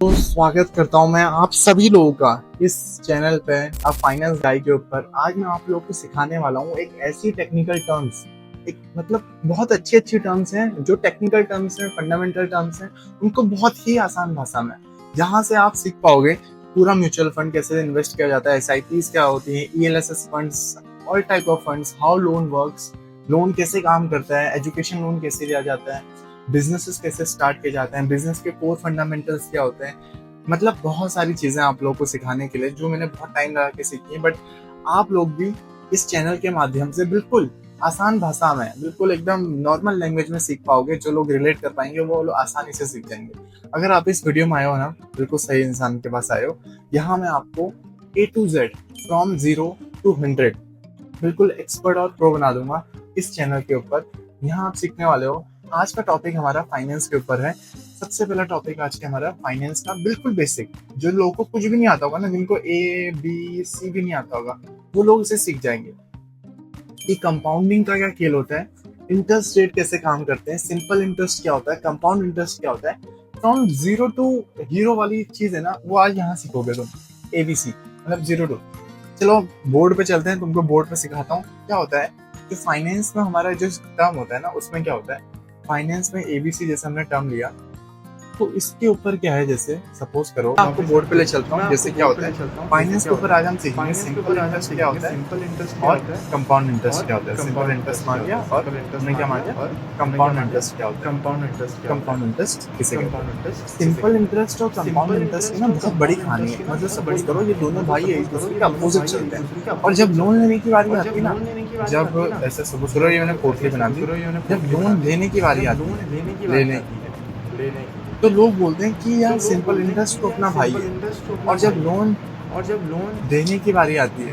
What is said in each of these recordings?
तो स्वागत करता हूं मैं आप सभी लोगों का इस चैनल पे अब फाइनेंस गाई के ऊपर। आज मैं आप लोगों को सिखाने वाला हूं एक ऐसी टेक्निकल टर्म्स, एक मतलब बहुत अच्छी अच्छी टर्म्स हैं, जो टेक्निकल टर्म्स हैं, फंडामेंटल टर्म्स हैं, उनको बहुत ही आसान भाषा में, जहां से आप सीख पाओगे पूरा म्यूचुअल फंड कैसे इन्वेस्ट किया जाता है, एसआईपीज क्या होती है, ELSS funds, all type of funds, how loan works, loan कैसे काम करता है, एजुकेशन लोन कैसे लिया जाता है, बिजनेसेस कैसे स्टार्ट किए जाते हैं, बिजनेस के कोर फंडामेंटल्स क्या होते हैं। मतलब बहुत सारी चीजें आप लोगों को सिखाने के लिए जो मैंने बहुत टाइम लगा के सीखी है, बट आप लोग भी इस चैनल के माध्यम से बिल्कुल आसान भाषा में, बिल्कुल एकदम नॉर्मल लैंग्वेज में सीख पाओगे। जो लोग रिलेट कर पाएंगे वो लोग आसानी से सीख जाएंगे। अगर आप इस वीडियो में आए हो ना, बिल्कुल सही इंसान के पास आए हो। यहाँ मैं आपको A to Z from 0 to 100 बिल्कुल एक्सपर्ट और प्रो बना दूंगा इस चैनल के ऊपर। यहाँ आप सीखने वाले हो। आज का टॉपिक हमारा फाइनेंस के ऊपर है। सबसे पहला टॉपिक आज के हमारा फाइनेंस का बिल्कुल बेसिक, जो लोगों को कुछ भी नहीं आता होगा ना, जिनको A B C भी नहीं आता होगा, वो लोग इसे सीख जाएंगे कि कंपाउंडिंग का क्या खेल होता है, इंटरेस्ट रेट कैसे काम करते हैं, सिंपल इंटरेस्ट क्या होता है, कंपाउंड इंटरेस्ट क्या होता है। फ्रॉम 0 to 100 वाली चीज है ना, वो आज यहाँ सीखोगे तुम। ABC मतलब 0 to। चलो बोर्ड पे चलते हैं, तुमको बोर्ड पे सिखाता हूँ क्या होता है। जो फाइनेंस में हमारा जो टर्म होता है ना, उसमें क्या होता है, फाइनेंस में ABC जैसे हमने टर्म लिया, तो इसके ऊपर क्या है, जैसे सपोज करो आपको बोर्ड पे ले चलता हूँ। जैसे क्या होता है फाइनेंस के ऊपर आज हम सीखेंगे सिंपल इंटरेस्ट क्या होता है और कंपाउंड इंटरेस्ट क्या होता है। सिंपल इंटरेस्ट मान लिया और हमने क्या मान लिया, कंपाउंड इंटरेस्ट क्या होता है। कंपाउंड इंटरेस्ट किसे कहते हैं। सिंपल इंटरेस्ट और कंपाउंड इंटरेस्ट की ना बहुत बड़ी कहानी है। मतलब सपोज करो ये दोनों भाई एक दूसरे के अपोजिट चलते हैं, और जब लोन लेने की बारी आती है ना, जब ऐसे सपोज करो ये मैंने पोर्टली बना दी, जब लोन लेने की बारी आती है, लेने तो लोग बोलते हैं कि यार सिंपल इंटरेस्ट तो अपना भाई है। और जब लोन देने की बारी आती है,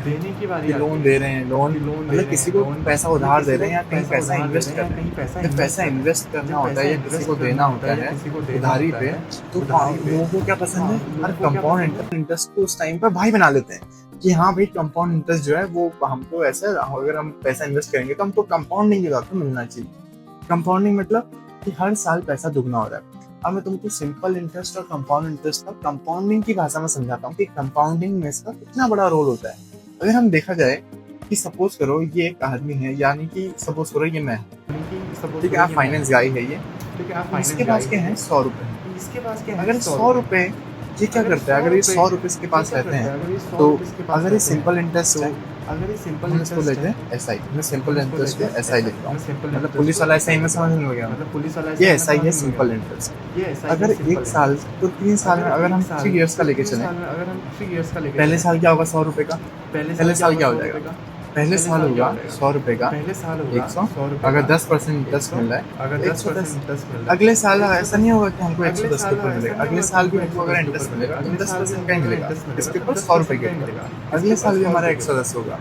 कि लोन दे रहे हैं, लोन मतलब किसी को पैसा उधार दे रहे हैं या कहीं पैसा इन्वेस्ट कर रहे हैं, जब पैसा इन्वेस्ट करना होता है या किसी को देना होता है उधारी पे, तो लोगों को क्या पसंद है, हर कंपाउंड इंटरेस्ट को उस टाइम पर भाई बना लेते हैं कि हाँ भाई कंपाउंड इंटरेस्ट जो है वो हमको ऐसे, अगर हम पैसा इन्वेस्ट करेंगे तो हमको कंपाउंडिंग के साथ मिलना चाहिए। कंपाउंडिंग मतलब कि हर साल पैसा दुगना हो रहा है। अब मैं तुमको सिंपल इंटरेस्ट और कंपाउंड इंटरेस्ट का कंपाउंडिंग की भाषा में समझाता हूँ कि कंपाउंडिंग में इसका कितना बड़ा रोल होता है। अगर हम देखा जाए कि सपोज करो ये एक आदमी है, यानी कि सपोज करो ये मैं, ठीक है, आप फाइनेंस गाई है ये, इसके पास क्या है 100 रुपए। अगर 100 रुपए ये क्या करता है, अगर ये 100 रुपए इसके पास रहते हैं, तो अगर ये सिंपल इंटरेस्ट है, हम इसको लेते हैं SI। मैं सिंपल इंटरेस्ट को SI लिखता हूँ, मतलब पुलिस वाला SI में समझ में गया, मतलब ये SI है सिंपल इंटरेस्ट। अगर 1 साल तो 3 साल में, अगर हम 3 इयर्स का लेके चले, पहले साल क्या होगा 100 रुपए का, पहले साल क्या हो जाएगा, पहले साल होगा 100 रुपए का 100। अगर 10% इंटरेस्ट मिल रहा है अगर 110। अगले साल ऐसा नहीं होगा कि हमको 110 के ऊपर मिलेगा, अगले साल भी हमको अगर इंटरेस्ट मिलेगा तो 10% का ही मिलेगा, इसके ऊपर 100 रुपए के ऊपर। अगले साल भी हमारा 110 होगा,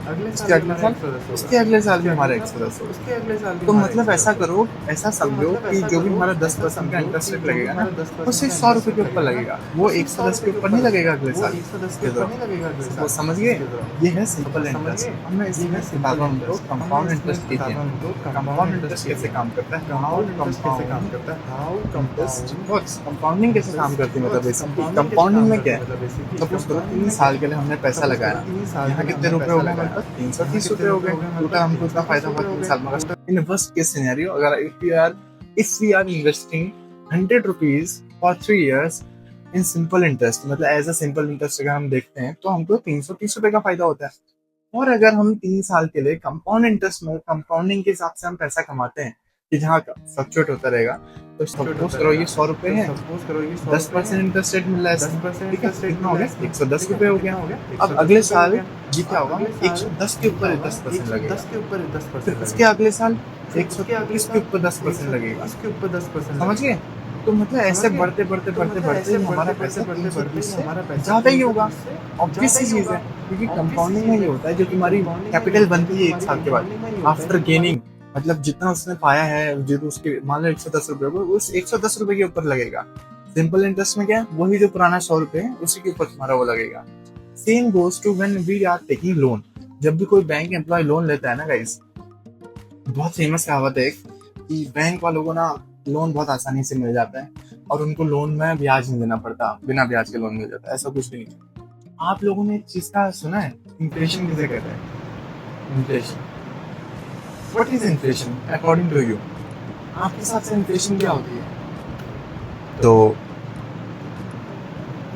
उसके अगले साल भी हमारा 110 होगा। तो मतलब ऐसा करो, ऐसा समझो कि जो भी हमारा 10% का इंटरेस्ट रेट लगेगा ना, वो सिर्फ 100 रुपए के ऊपर लगेगा, वो 110 के ऊपर नहीं लगेगा अगले साल। वो समझ गए, ये है सिंपल इंटरेस्ट। अब मैं इसमें सिखाता हूँ उनको कंपाउंड इंटरेस्ट कीजिए। कंपाउंड इंटरेस्ट कैसे काम करता है, हाउ इंटरेस्ट वर्क्स, कंपाउंडिंग कैसे काम करती है। मतलब बेसिकली कंपाउंडिंग में क्या है, सपोज करो 3 साल के लिए हमने पैसा लगाया, यहाँ कितने रुपए हो गए हमारे पास, 330 रुपए हो गए, टोटल हमको इतना फायदा हुआ 3 साल में। इन वर्स्ट केस सिनेरियो, अगर if we are investing 100 rupees for 3 years in simple interest, मतलब एज अ सिंपल इंटरेस्ट अगर हम देखते हैं तो हमको 330 रुपए का फायदा होता है। और अगर हम 3 साल के लिए कंपाउंड इंटरेस्ट में, कंपाउंडिंग के हिसाब से हम पैसा कमाते हैं कि जहाँ फ्लक्चुएट होता रहेगा, तो सपोज करो ये 100 रुपए है, 10% इंटरेस्ट रेट मिल रहा है, ठीक है, कितना हो गया 110 रुपए हो गया। अब अगले साल ये क्या होगा, 110 के ऊपर 10% लगेगा, फिर उसके अगले साल 130 के ऊपर 10% लगेगा, समझ गए। तो मतलब ऐसे बढ़ते बढ़ते बढ़ते बढ़ते हमारा पैसा 330 से ज्यादा ही होगा। ऑब्वियस सी चीज है, क्योंकि कंपाउंडिंग में ये होता है जो तुम्हारी कैपिटल बनती है 1 साल के बाद आफ्टर गेनिंग, मतलब जितना उसने पाया है, जो उसके मान लो 110 रुपए को, उस 110 रुपए के ऊपर लगेगा। सिंपल इंटरेस्ट में क्या है, वही जो पुराना 100 रुपए है उसी के ऊपर तुम्हारा वो लगेगा। Same goes to when we are taking loan. जब भी कोई बैंक एम्प्लॉय लोन लेता है ना गाइस, बहुत फेमस कहावत है कि बैंक वालों को ना लोन बहुत आसानी से मिल जाता है। और उनको लोन में ब्याज नहीं देना पड़ता, बिना ब्याज के लोन मिल जाता है, ऐसा कुछ भी नहीं। आप लोगों ने एक चीज का सुना है, इन्फ्लेशन किसे कहते हैं? Inflation, what is inflation according to you? आपके हिसाब से इन्फ्लेशन क्या होती है? तो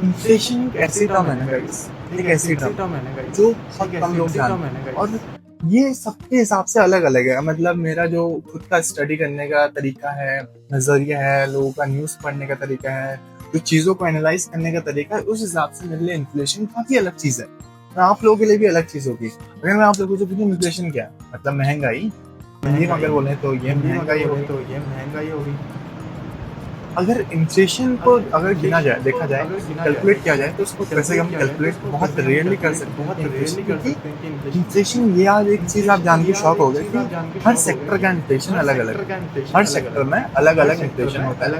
इन्फ्लेशन एक ऐसी टर्म है ना गाइस, एक ऐसी टर्म है ना जो बहुत कम लोग जानते हैं, और ये सबके हिसाब से अलग अलग है। मतलब मेरा जो खुद का स्टडी करने का तरीका है, नजरिया है, लोगों का न्यूज़ पढ़ने का तरीका है, जो चीज़ों को एनालाइज करने का तरीका है, उस हिसाब से मेरे लिए इन्फ्लेशन काफ़ी अलग चीज़ है। और आप लोगों के लिए भी अलग चीज़ होगी। अगर मैं आप लोगों से पूछूं इन्फ्लेशन क्या है, मतलब महंगाई, हिंदी में अगर बोले तो ये महंगाई होगी। अगर इन्फ्लेशन को अगर गिना जाए, देखा जाए, कैलकुलेट किया जाए, तो उसको कैसे हम कैलकुलेट बहुत रेयरली कर सकते हैं क्योंकि इन्फ्लेशन, ये आज एक चीज आप जान के शॉक हो गए कि हर सेक्टर का इन्फ्लेशन अलग अलग है। हर सेक्टर में अलग अलग इन्फ्लेशन होता है,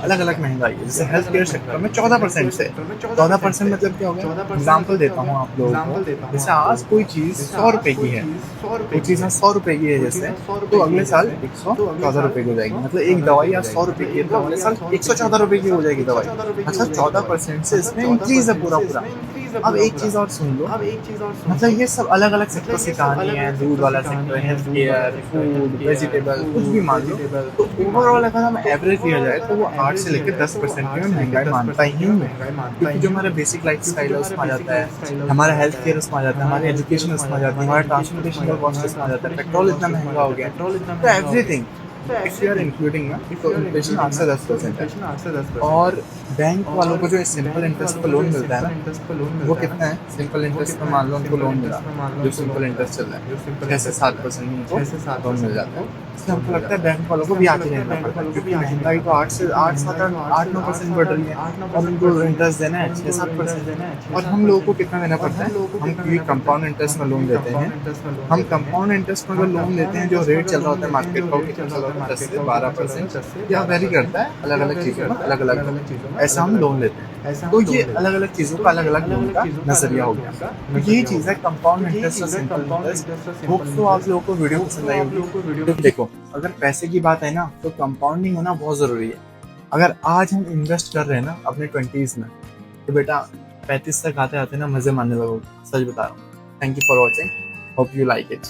अलग अलग महंगाई है। जैसे हेल्थ केयर सेक्टर में 14% से 14% मतलब क्या हो गया? एग्जाम्पल देता हूँ आप लोगों को। जैसे आज कोई चीज 100 रुपए की है, कोई चीज 100 रुपए की है जैसे, तो अगले साल 114 रुपए की हो जाएगी। मतलब एक दवाई आज 100 रुपए की है तो अगले साल 114 रुपए की हो जाएगी दवाई। अच्छा, 14% से इसमें इंक्रीज है पूरा पूरा। अब एक चीज और सुन लो, मतलब ये सब अलग अलग सेक्टर की कहानी है। दूध वाला sector, health care, food, vegetable, कुछ भी मान लो। तो ओवरऑल अगर हम एवरेज लिया जाए तो वो 8 से लेकर 10% में महंगाई मानता ही हूँ, क्योंकि जो हमारा बेसिक लाइफ स्टाइल है उसमें आ जाता है, हमारा हेल्थ केयर उसमें आ जाता है, हमारी एजुकेशन उसमें आ जाती है, हमारा ट्रांसपोर्टेशन का कॉस्ट उसमें आ जाता है, पेट्रोल इतना महंगा हो गया, तो everything if you are including ना, तो इन्फ्लेशन 8 से 10% है। और बैंक वालों को जो सिंपल इंटरेस्ट पर लोन मिलता है ना, वो कितना है? सिंपल इंटरेस्ट पर मान लो उनको लोन मिला, जो सिंपल इंटरेस्ट चल रहा है 6 से 7% उनको लोन मिल जाता है। इसलिए हमको लगता है बैंक वालों को भी आगे रहना पड़ता है, क्योंकि महंगाई तो 8-9% बढ़ रही है और उनको इंटरेस्ट देना है 6-7% देना है। और हम लोगों को कितना देना पड़ता है? हम क्योंकि कंपाउंड इंटरेस्ट में लोन लेते हैं, हम कंपाउंड इंटरेस्ट में अगर लोन लेते हैं, जो रेट चल रहा होता है मार्केट का, कितना चल रहा होता है 10 से 12%, या वेरी करता है अलग अलग चीज़ों में, अलग अलग ऐसा हम लोन लेते हैं। तो ये अलग अलग चीज़ों का अलग अलग लोन का नजरिया हो गया। तो यही चीज़ है कंपाउंड इंटरेस्ट और सिंपल इंटरेस्ट। होप्स तो आप लोगों को वीडियो पसंद आई होगी। तो देखो, अगर पैसे की बात है ना, तो कंपाउंडिंग होना बहुत ज़रूरी है। अगर आज हम इन्वेस्ट कर रहे हैं ना अपने 20s में, तो बेटा 35 तक आते आते ना मज़े मारने लगोगे, सच बता रहा हूँ। Thank you for watching, hope you like it.